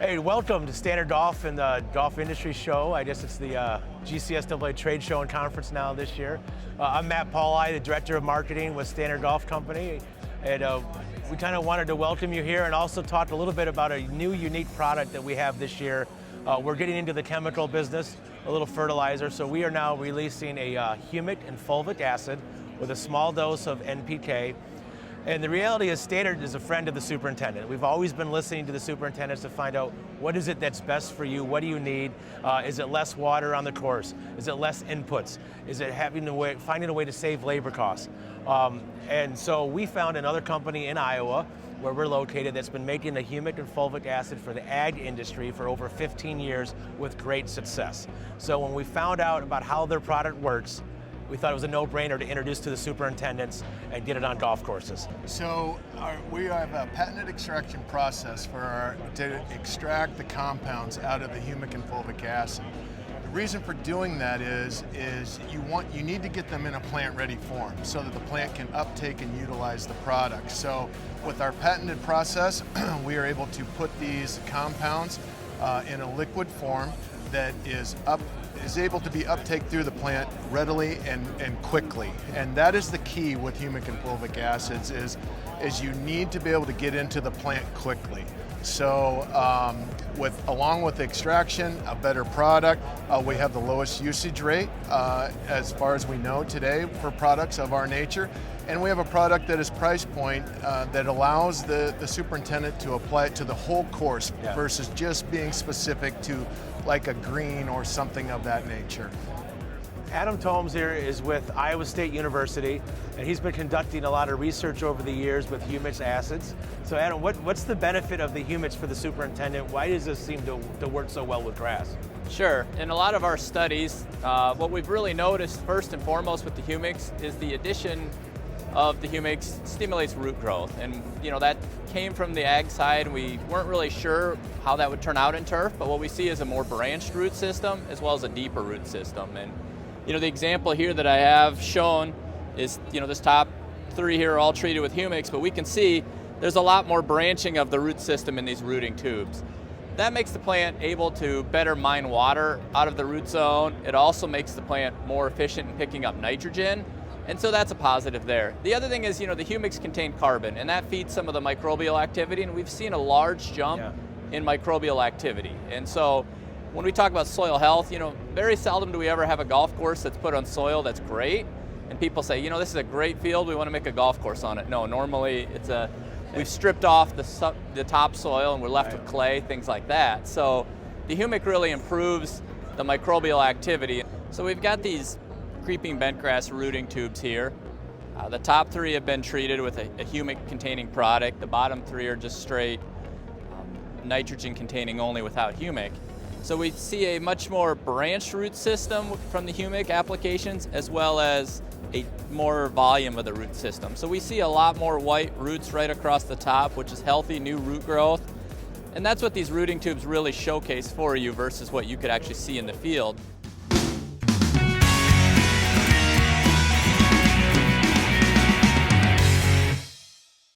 Hey, welcome to Standard Golf and the Golf Industry Show. I guess it's the GCSAA Trade Show and Conference now this year. I'm Matt Pauli, the Director of Marketing with Standard Golf Company. And we kind of wanted to welcome you here and also talk a little bit about a new unique product that we have this year. We're getting into the chemical business, a little fertilizer. So we are now releasing a humic and fulvic acid with a small dose of NPK. And the reality is Standard is a friend of the superintendent. We've always been listening to the superintendents to find out what is it that's best for you, what do you need? Is it less water on the course? Is it less inputs? Is it finding a way to save labor costs? And so we found another company in Iowa where we're located that's been making the humic and fulvic acid for the ag industry for over 15 years with great success. So when we found out about how their product works, we thought it was a no-brainer to introduce to the superintendents and get it on golf courses. So we have a patented extraction process to extract the compounds out of the humic and fulvic acid. The reason for doing that is you need to get them in a plant-ready form so that the plant can uptake and utilize the product. So with our patented process, we are able to put these compounds in a liquid form that is able to be uptake through the plant readily and quickly. And that is the key with humic and fulvic acids is you need to be able to get into the plant quickly. So along with extraction, a better product, we have the lowest usage rate as far as we know today for products of our nature. And we have a, that is price point that allows the superintendent to apply it to the whole course versus just being specific to like a green or something of that nature. Adam Thoms here is with Iowa State University, and he's been conducting a lot of research over the years with humic acids. So Adam, what's the benefit of the humics for the superintendent? Why does this seem to work so well with grass? Sure, in a lot of our studies, what we've really noticed first and foremost with the humics is the addition of the humics stimulates root growth. And that came from the ag side. We weren't really sure how that would turn out in turf, but what we see is a more branched root system as well as a deeper root system. And the example here that I have shown is this top three here are all treated with humics, but we can see there's a lot more branching of the root system in these rooting tubes. That makes the plant able to better mine water out of the root zone. It also makes the plant more efficient in picking up nitrogen. And so that's a positive there. The other thing is, the humics contain carbon, and that feeds some of the microbial activity, and we've seen a large jump in microbial activity. And so when we talk about soil health, very seldom do we ever have a golf course that's put on soil that's great, and people say, this is a great field, we want to make a golf course on it. No, normally we've stripped off the topsoil and we're left with clay, things like that. So the humic really improves the microbial activity. So we've got these creeping bentgrass rooting tubes here. The top three have been treated with a humic containing product. The bottom three are just straight nitrogen containing only without humic. So we see a much more branched root system from the humic applications as well as a more volume of the root system. So we see a lot more white roots right across the top, which is healthy new root growth. And that's what these rooting tubes really showcase for you versus what you could actually see in the field.